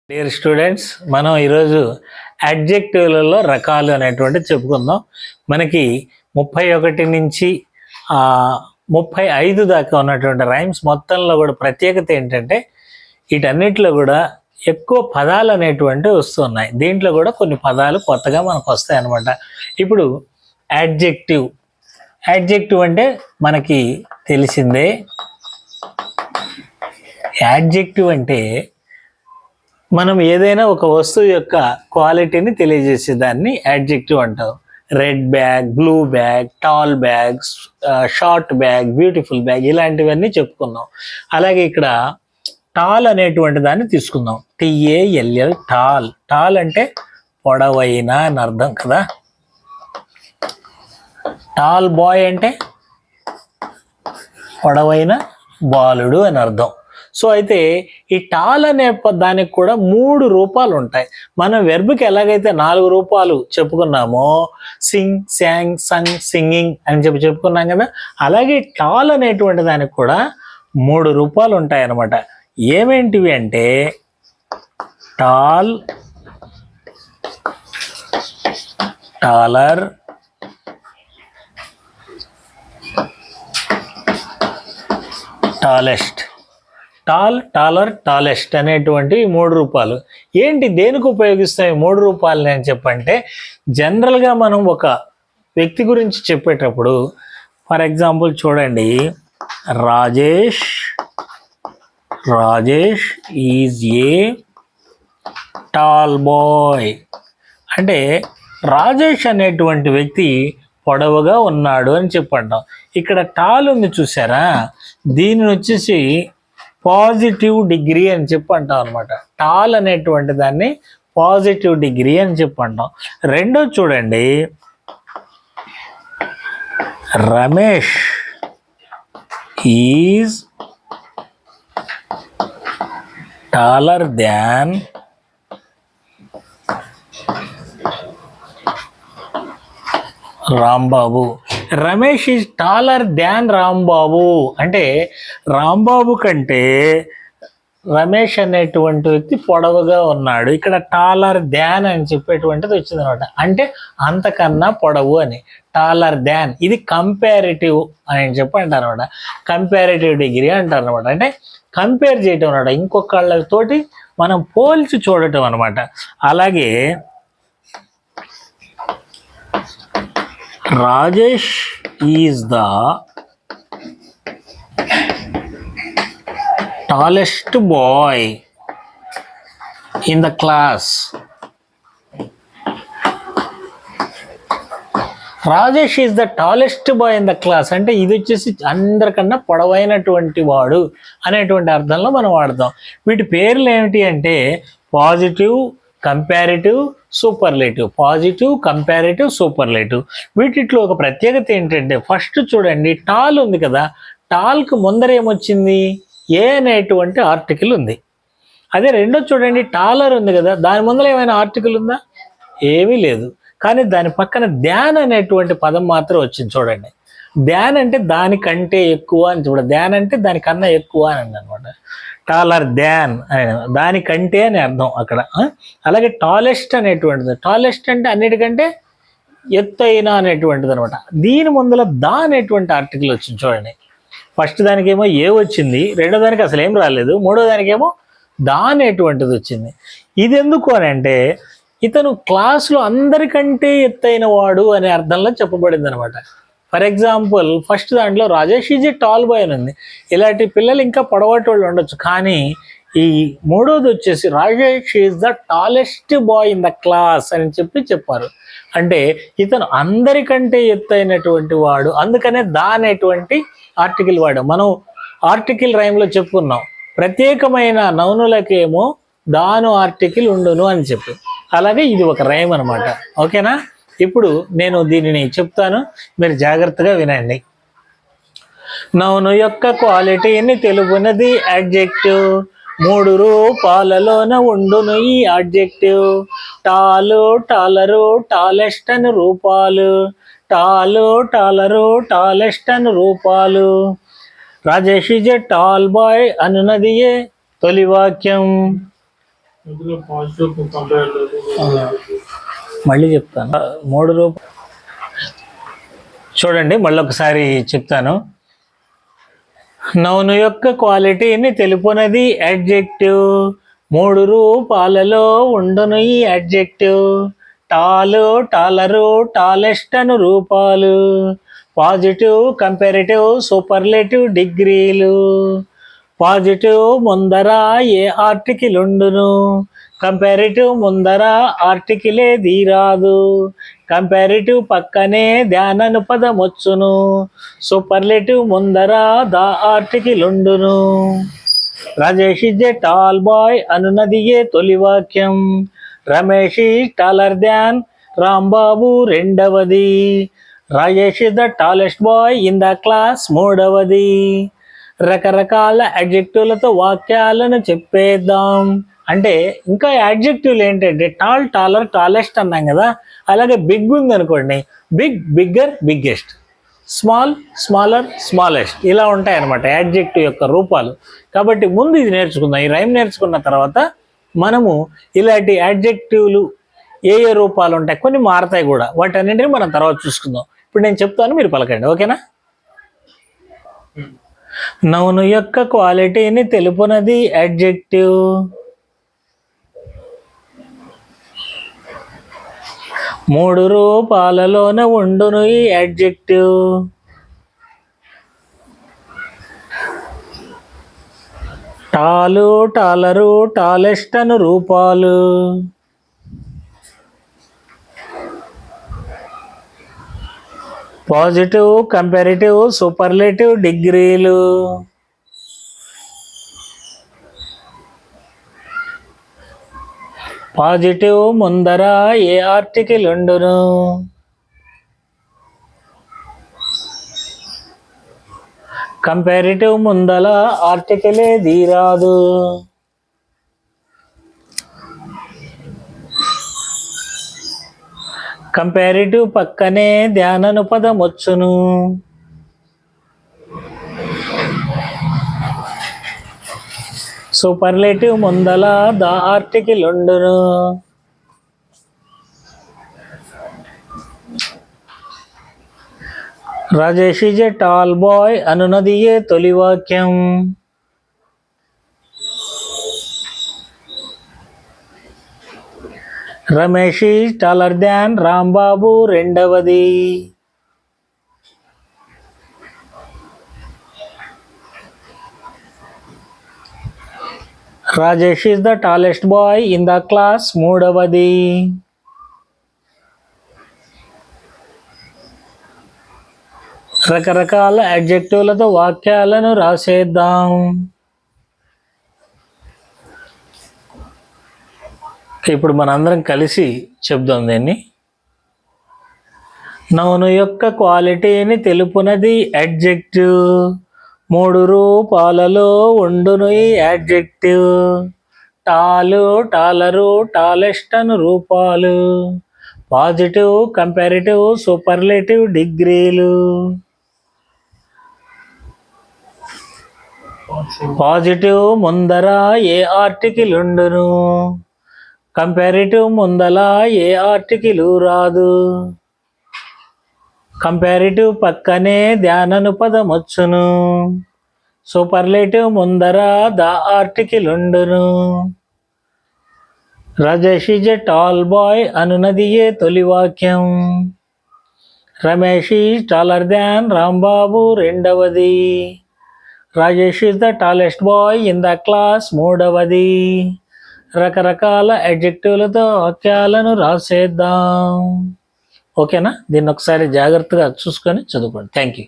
Dear students, మనం ఈరోజు అడ్జెక్టివ్లలో రకాలు అనేటువంటిది చెప్పుకుందాం. మనకి 31 నుంచి 35 దాకా ఉన్నటువంటి రైమ్స్ మొత్తంలో కూడా ప్రత్యేకత ఏంటంటే వీటన్నిటిలో కూడా ఎక్కువ పదాలు అనేటువంటివి వస్తున్నాయి. దీంట్లో కూడా కొన్ని పదాలు కొత్తగా మనకు వస్తాయి అన్నమాట. ఇప్పుడు అడ్జెక్టివ్ అంటే మనకి తెలిసిందే. అడ్జెక్టివ్ అంటే మనం ఏదైనా ఒక వస్తువు యొక్క క్వాలిటీని తెలియజేసే దాన్ని అడ్జెక్టివ్ అంటాం. Red bag, blue bag, tall bag, short bag, beautiful bag, ఇలాంటివన్నీ చెప్పుకున్నాం. అలాగే ఇక్కడ టాల్ అనేటువంటి దాన్ని తీసుకుందాం. TALL, tall. టాల్ అంటే పొడవైన అని అర్థం కదా. టాల్ బాయ్ అంటే పొడవైన బాలుడు అని అర్థం. సో అయితే ఈ టాల్ అనే దానికి కూడా 3 రూపాలు ఉంటాయి. మనం వెర్బ్కి ఎలాగైతే 4 రూపాలు చెప్పుకున్నామో, సింగ్, శాంగ్, సంగ్, సింగింగ్ అని చెప్పుకున్నాం కదా, అలాగే టాల్ అనేటువంటి దానికి కూడా 3 రూపాలు ఉంటాయి అన్నమాట. ఏమేంటివి అంటే tall, taller, tallest. Tall, taller, tallest అనేటువంటి 3 రూపాలు ఏంటి, దేనికి ఉపయోగిస్తాయి 3 రూపాయలని అని చెప్పంటే, జనరల్గా మనం ఒక వ్యక్తి గురించి చెప్పేటప్పుడు, ఫర్ ఎగ్జాంపుల్ చూడండి, Rajesh is a tall boy అంటే రాజేష్ అనేటువంటి వ్యక్తి పొడవుగా ఉన్నాడు అని చెప్పంటాం. ఇక్కడ టాల్ ఉంది చూసారా, దీనిని వచ్చేసి పాజిటివ్ డిగ్రీ అని చెప్పంటాం అనమాట. టాల్ అనేటువంటి దాన్ని పాజిటివ్ డిగ్రీ అని చెప్పంటాం. రెండో చూడండి, Ramesh is taller than Rambabu. Ramesh is taller than Rambabu అంటే రాంబాబు కంటే రమేష్ అనేటువంటి వ్యక్తి పొడవుగా ఉన్నాడు. ఇక్కడ టాలర్ దాన్ అని చెప్పేటువంటిది వచ్చింది అనమాట. అంటే అంతకన్నా పొడవు అని. టాలర్ దాన్ ఇది కంపారిటివ్ అని చెప్పి అంటారు అనమాట. కంపారిటివ్ డిగ్రీ అంటారు అనమాట. అంటే కంపేర్ చేయటం అనమాట, ఇంకొకళ్ళతోటి మనం పోల్చి చూడటం అనమాట. అలాగే Rajesh is the tallest boy in the class. Rajesh is the tallest boy in the class అంటే ఇది వచ్చేసి అందరికన్నా పొడవైనటువంటి వాడు అనేటువంటి అర్థంలో మనం వాడతాం. వీటి పేర్లు ఏమిటి అంటే positive, comparative, superlative. Positive, comparative, superlative. వీటిలో ఒక ప్రత్యేకత ఏంటంటే, ఫస్ట్ చూడండి, టాల్ ఉంది కదా, టాల్కు ముందర ఏమొచ్చింది, ఏ అనేటువంటి ఆర్టికల్ ఉంది. అదే రెండో చూడండి, టాలర్ ఉంది కదా, దాని ముందర ఏమైనా ఆర్టికల్ ఉందా, ఏమీ లేదు. కానీ దాని పక్కన ధ్యాన్ అనేటువంటి పదం మాత్రం వచ్చింది చూడండి. ధ్యాన్ అంటే దానికంటే ఎక్కువ అని చూడండి. ధ్యాన్ అంటే దానికన్నా ఎక్కువ అని అనమాట. టాలర్ ధ్యాన్ అని దానికంటే అని అర్థం అక్కడ. అలాగే టాలెస్ట్ అనేటువంటిది, టాలెస్ట్ అంటే అన్నిటికంటే ఎత్తైన అనేటువంటిది అనమాట. దీని ముందర దా అనేటువంటి ఆర్టికల్ వచ్చింది చూడండి. ఫస్ట్ దానికేమో ఏ వచ్చింది, రెండో దానికి అసలు ఏం రాలేదు, మూడో దానికేమో దా అనేటువంటిది వచ్చింది. ఇది ఎందుకు అని అంటే, ఇతను క్లాసులో అందరికంటే ఎత్తైన వాడు అనే అర్థంలో చెప్పబడింది అనమాట. ఫర్ ఎగ్జాంపుల్ ఫస్ట్ దాంట్లో Rajesh is a tall boy అని ఉంది. ఇలాంటి పిల్లలు ఇంకా పొడవాటి వాళ్ళు ఉండొచ్చు, కానీ ఈ మూడోది వచ్చేసి Rajesh is the tallest boy in the class అని చెప్పారు. అంటే ఇతను అందరికంటే ఎత్తైనటువంటి వాడు, అందుకనే దా అనేటువంటి ఆర్టికల్ వాడాం. మనం ఆర్టికల్ రైమ్లో చెప్పుకున్నాం, ప్రత్యేకమైన నౌనులకేమో దాను ఆర్టికల్ ఉండును అని చెప్పి. అలాగే ఇది ఒక రైమ్ అనమాట. ఓకేనా? ఇప్పుడు నేను దీనిని చెప్తాను, మీరు జాగ్రత్తగా వినండి. నౌను యొక్క క్వాలిటీని తెలుపునది అడ్జెక్టివ్, 3 రూపాలలోన ఉండును ఈ అడ్జెక్టివ్. టాలు, టాలరు, టాలెస్ట్ అని రూపాలు. టాలు, టాలరు, టాలెస్ట్ అని రూపాలు. Rajesh is a tall boy అనున్నది ఏ తొలి వాక్యం. మళ్ళీ చెప్తాను. 3 రూపాయలు చూడండి, మళ్ళీ ఒకసారి చెప్తాను. నౌను యొక్క క్వాలిటీని తెలుపునది అడ్జెక్టివ్. 3 రూపాలలో ఉండును ఈ అడ్జెక్టివ్. టాలు, టాలరు, టాలెస్ట్ అను రూపాలు. పాజిటివ్, కంపారిటివ్, సూపర్లేటివ్ డిగ్రీలు. పాజిటివ్ ముందర ఏ ఆర్టికల్ ఉండును, కంపారిటివ్ ముందర ఆర్టికలే దీరాదు. కంపారిటివ్ పక్కనే ధ్యానను పదమొచ్చును. సూపర్లేటివ్ ముందర ద ఆర్టికల్ ఉండును. Rajesh is a tall boy అనున్నది ఏ తొలి వాక్యం. Ramesh is taller than Rambabu రెండవది. Rajesh is the tallest boy in the class మూడవది. రకరకాల అడ్జెక్టివ్లతో వాక్యాలను చెప్పేద్దాం. అంటే ఇంకా అడ్జెక్టివ్లు ఏంటంటే టాల్, టాలర్, టాలెస్ట్ అన్నాం కదా, అలాగే బిగ్ ఉంది అనుకోండి, big, bigger, biggest, small, smaller, smallest, ఇలా ఉంటాయి అన్నమాట యాడ్జెక్టివ్ యొక్క రూపాలు. కాబట్టి ముందు ఇది నేర్చుకుందాం. ఈ రైమ్ నేర్చుకున్న తర్వాత మనము ఇలాంటి యాడ్జెక్టివ్లు ఏ ఏ రూపాలు ఉంటాయి, కొన్ని మారతాయి కూడా, వాటన్నింటినీ మనం తర్వాత చూసుకుందాం. ఇప్పుడు నేను చెప్తాను, మీరు పలకండి, ఓకేనా? నౌను యొక్క క్వాలిటీని తెలుపునది అడ్జెక్టివ్. 3 రూపాలలోన ఉండును ఈ అడ్జెక్టివ్. టాలు, టాలరు, టాలెస్ట్ అను రూపాలు. పాజిటివ్, కంపారిటివ్, సూపర్లేటివ్ డిగ్రీలు. పాజిటివ్ ముందర ఏ ఆర్టికల్ ఉండును, కంపారిటివ్ ముందల ఆర్టికలే దీరాదు. కంపారిటివ్ పక్కనే ధ్యానను పదమొచ్చును. సూపర్లేటివ్ ముందల ద ఆర్టికల్ ఉండును. Rajesh is a tall boy అనున్నది ఏ తొలి వాక్యం. Ramesh is taller than Rambabu రెండవది. Rajesh is the tallest boy in the class మూడవది. రకరకాల అడ్జెక్టివ్లతో వాక్యాలను రాసేద్దాం. ఇప్పుడు మనందరం కలిసి చెప్దాం దీన్ని. నౌను యొక్క క్వాలిటీని తెలుపునది అడ్జెక్టివ్. 3 రూపాలలో ఉండును ఈ అడ్జెక్టివ్. టాలు, టాలరు, టాలెస్ట్ అను రూపాలు. పాజిటివ్, కంపారిటివ్, సూపర్లేటివ్ డిగ్రీలు. పాజిటివ్ ముందర ఏ ఆర్టికల్ ఉండును, కంపారిటివ్ ముందల ఏ ఆర్టికల్ రాదు. కంపారిటివ్ పక్కనే ధ్యానను పదమొచ్చును. సూపర్లేటివ్ ముందర ద ఆర్టికల్ ఉండును. Rajesh is a tall boy అనున్నది ఏ తొలి వాక్యం. Ramesh is taller than Rambabu రెండవది. Rajesh is the tallest boy in the class మూడవది. రకరకాల అడ్జెక్టివ్లతో వాక్యాలను రాసేద్దాం. ఓకేనా? దీన్ని ఒకసారి జాగ్రత్తగా చూసుకొని చదువుకోండి. Thank you.